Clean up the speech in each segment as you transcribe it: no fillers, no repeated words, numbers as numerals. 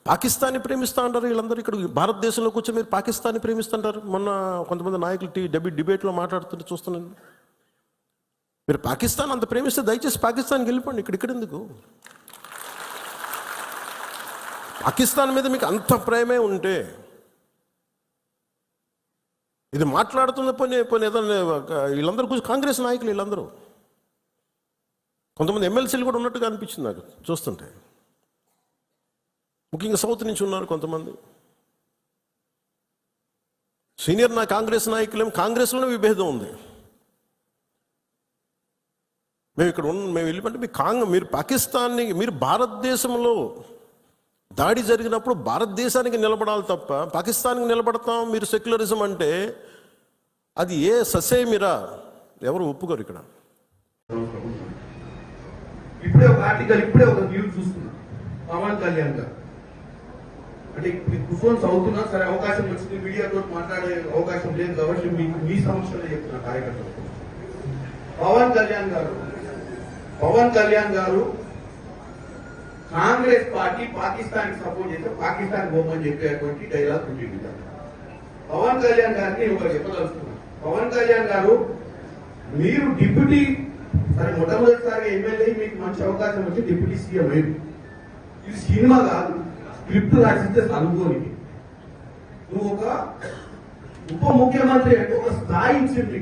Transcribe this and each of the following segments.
పాకిస్తాన్ని ప్రేమిస్తూ ఉంటారు వీళ్ళందరూ. ఇక్కడ భారతదేశంలో కూర్చొని మీరు పాకిస్తాన్ని ప్రేమిస్తుంటారు. మొన్న కొంతమంది నాయకులు డిబేట్లో మాట్లాడుతుంటే చూస్తున్నాను. మీరు పాకిస్తాన్ అంత ప్రేమిస్తే దయచేసి పాకిస్తాన్కి వెళ్ళిపోండి. ఇక్కడ ఎందుకు? పాకిస్తాన్ మీద మీకు అంత ప్రేమే ఉంటే ఇది మాట్లాడుతున్న పోనీ ఏదన్నా వీళ్ళందరూ కూర్చొని కాంగ్రెస్ నాయకులు వీళ్ళందరూ కొంతమంది ఎమ్మెల్సీలు కూడా ఉన్నట్టుగా అనిపించింది నాకు చూస్తుంటే. ముఖ్యంగా సౌత్ నుంచి ఉన్నారు కొంతమంది సీనియర్ కాంగ్రెస్ నాయకులేం. కాంగ్రెస్లోనే విభేదం ఉంది. మేము వెళ్ళిపోతే మీరు పాకిస్తాన్ని, మీరు భారతదేశంలో దాడి జరిగినప్పుడు భారతదేశానికి నిలబడాలి తప్ప పాకిస్తాన్కి నిలబడతాం మీరు సెక్యులరిజం అంటే అది ఏ ససేమిరా ఎవరు ఒప్పుకోరు. ఇక్కడ ఇప్పుడే ఒక ఆర్టికల్, ఇప్పుడే ఒక న్యూస్ చూస్తున్నా. పవన్ కళ్యాణ్ గారు అంటే కుఫోన్స్ అవుతున్నా సరే, అవకాశం వచ్చింది, మీడియాతో మాట్లాడే అవకాశం లేదు కాబట్టి మీకు మీ సమస్యలో చెప్తున్నా కార్యకర్తలు. పవన్ కళ్యాణ్ గారు కాంగ్రెస్ పార్టీ పాకిస్తాన్ కి సపోర్ట్ చేస్తే పాకిస్తాన్ పోమని చెప్పేటువంటి డైలాగ్ ఉంటుంది. పవన్ కళ్యాణ్ గారిని ఒకటి చెప్పదలుచుకున్నాను. పవన్ కళ్యాణ్ గారు మీరు డిప్యూటీ, సరే మొట్టమొదటిసారిగా ఎమ్మెల్యే, మీకు మంచి అవకాశం వచ్చి డిప్యూటీ సీఎం అయ్యి, ఇది సినిమా కాదు, స్క్రిప్ట్ రాసిస్తే చదువుకోనికి. నువ్వు ఒక ఉప ముఖ్యమంత్రి అంటే ఒక స్థాయి ఇచ్చింది,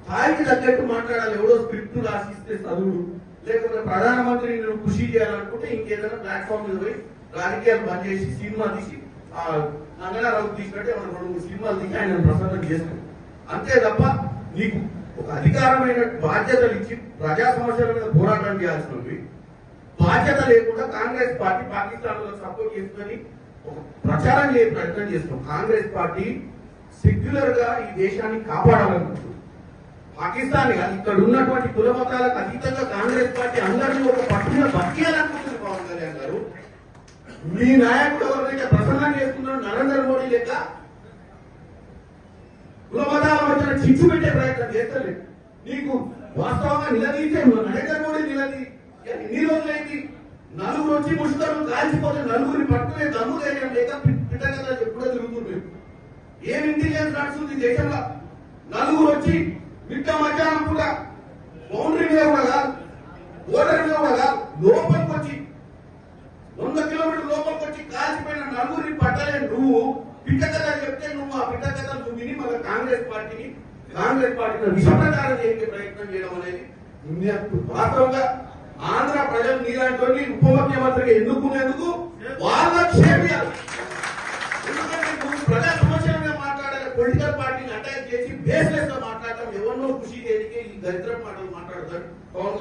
స్థాయికి తగ్గట్టు మాట్లాడాలి. ఎవడో స్క్రిప్ట్ రాసిస్తే చదువు, లేకపోతే ప్రధానమంత్రి నువ్వు కృషి చేయాలనుకుంటే ఇంకేదైనా ప్లాట్ఫామ్ మీద పోయి రాజకీయాలు బంద్ చేసి సినిమా తీసి నంగనారావు తీసినట్టే మనం 2 సినిమాలు తీసి ఆయన ప్రసన్నం చేస్తాం. అంతే తప్ప నీకు ఒక అధికారమైన బాధ్యతలు ఇచ్చి ప్రజా సమస్యల మీద పోరాటం చేయాల్సినవి బాధ్యత లేకుండా కాంగ్రెస్ పార్టీ పాకిస్తాన్ లో సపోర్ట్ చేస్తుందని ఒక ప్రచారం చేసే ప్రయత్నం చేస్తున్నాం. కాంగ్రెస్ పార్టీ సెక్యులర్ గా ఈ దేశాన్ని కాపాడాలనుకుంటుంది. పాకిస్తాన్ ఇక్కడ ఉన్నటువంటి కుల మతాలకు అతీతంగా కాంగ్రెస్ పార్టీ అందరినీ ఒక పట్టున బతికేయాలనుకుంటుంది. పవన్ కళ్యాణ్ గారు మీ నాయకుడు ఎవరైతే ప్రసన్నం చేస్తున్నారో నరేంద్ర మోడీ లెక్క కుల మతాల మధ్యన చిచ్చు పెట్టే ప్రయత్నం చేస్తలేదు. నీకు వాస్తవంగా నిలదీసే నరేంద్ర మోడీ ఎన్ని రోజులైంది? నలుగురు వచ్చి ముసుగురు కాల్చిపోతే నలుగురిని పట్టుకునే దమ్ము ధైర్యం లేక పిట్టగదా ఎప్పుడో తిరుగుతుంది. ఏం ఇంటెలిజెన్స్ నడుస్తుంది దేశంలో? నలుగురు వచ్చి మిట్ట మధ్యాహ్నం కూడా బౌండరీ మీద కూడా కాదు, బోర్డర్ మీద కూడా కాదు, లోపలికి వచ్చి 100 కిలోమీటర్ల లోపలికి వచ్చి కాల్చిపోయిన నలుగురిని పట్టలే నువ్వు పిట్టకథ చెప్తే నువ్వు ఆ పిట్టకథ నువ్వు విని మళ్ళీ కాంగ్రెస్ పార్టీని విషప్రచారం చేసే ప్రయత్నం చేయడం అనేది వాస్తవంగా ఆంధ్ర ప్రజలు నీలాంటి ఉప ముఖ్యమంత్రిగా ఎన్నుకునేందుకు వాళ్ళ క్షేమియాలి. ఎందుకంటే నువ్వు ప్రజా సమస్యల మీద మాట్లాడాలి, పొలిటికల్ పార్టీని అటాక్ చేసి బేస్లెస్ గా మాట్లాడటం, ఎవరినో కృషి చేయడానికి ఈ దరిద్ర మాటలు మాట్లాడతారు పవన్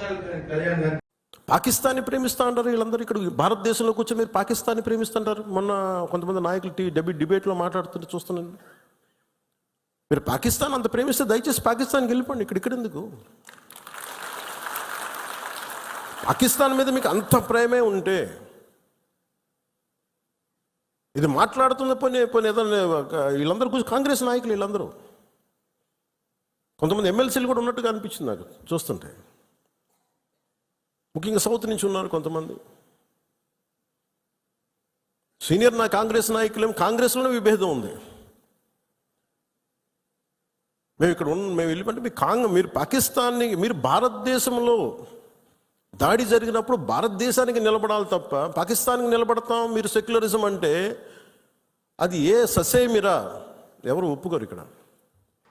కళ్యాణ్ గారు. పాకిస్తాన్ని ప్రేమిస్తూ ఉంటారు వీళ్ళందరూ. ఇక్కడ భారతదేశంలో కూర్చొని మీరు పాకిస్తాన్ని ప్రేమిస్తుంటారు. మొన్న కొంతమంది నాయకులు డిబేట్లో మాట్లాడుతుంటే చూస్తున్నాను. మీరు పాకిస్తాన్ అంత ప్రేమిస్తే దయచేసి పాకిస్తాన్కి వెళ్ళిపోండి. ఇక్కడ ఎందుకు? పాకిస్తాన్ మీద మీకు అంత ప్రేమే ఉంటే ఇది మాట్లాడుతున్న పోనీ ఏదన్నా వీళ్ళందరూ కూర్చొని కాంగ్రెస్ నాయకులు వీళ్ళందరూ కొంతమంది ఎమ్మెల్సీలు కూడా ఉన్నట్టుగా అనిపించింది నాకు చూస్తుంటే. ముఖ్యంగా సౌత్ నుంచి ఉన్నారు కొంతమంది సీనియర్ కాంగ్రెస్ నాయకులేం. కాంగ్రెస్లోనే విభేదం ఉంది. మేము వెళ్ళిపోతే మీరు పాకిస్తాన్ని, మీరు భారతదేశంలో దాడి జరిగినప్పుడు భారతదేశానికి నిలబడాలి తప్ప పాకిస్తాన్కి నిలబడతాం మీరు సెక్యులరిజం అంటే అది ఏ ససేమిరా ఎవరు ఒప్పుకోరు. ఇక్కడ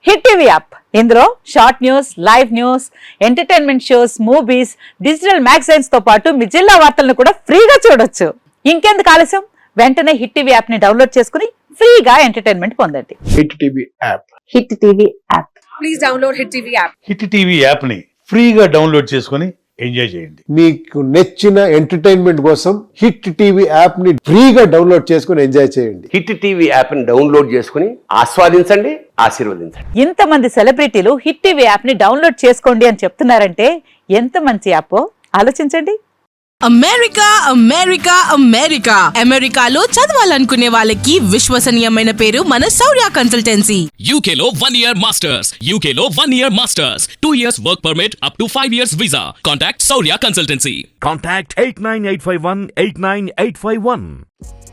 హిట్ టీవీ యాప్, ఇందులో short news, live news, entertainment shows, movies, digital magazines తో పాటు మీ జిల్లా వార్తలను కూడా ఫ్రీగా చూడొచ్చు. ఇంకెందుకు ఆలస్యం? వెంటనే హిట్ టీవీ యాప్ ని డౌన్లోడ్ చేసుకుని ఫ్రీగా ఎంటర్టైన్మెంట్ పొందండి. Hit TV app, hit TV app, please download hit TV app. Hit TV app ని ఫ్రీగా డౌన్లోడ్ చేసుకుని ఎంజాయ్ చేయండి. మీకు నచ్చిన ఎంటర్టైన్మెంట్ కోసం హిట్ టీవీ యాప్ ని ఫ్రీగా డౌన్లోడ్ చేసుకుని ఎంజాయ్ చేయండి. హిట్ టీవీ యాప్ ని డౌన్లోడ్ చేసుకుని ఆస్వాదించండి, ఆశీర్వదించండి. ఇంతమంది సెలబ్రిటీలు హిట్ టీవీ యాప్ ని డౌన్లోడ్ చేసుకోండి అని చెప్తున్నారంటే ఎంత మంచి యాప్ ఆలోచించండి. అమెరికా అమెరికా అమెరికా అమెరికాలో చదవాలనుకునే వాళ్ళకి విశ్వసనీయమైన పేరు మన శౌర్య consultancy. UK Law 1 Year Masters. UK Law 1 Year Masters. 2 years work permit up to 5 years visa. Contact Saurya Consultancy. Contact 89851 89851.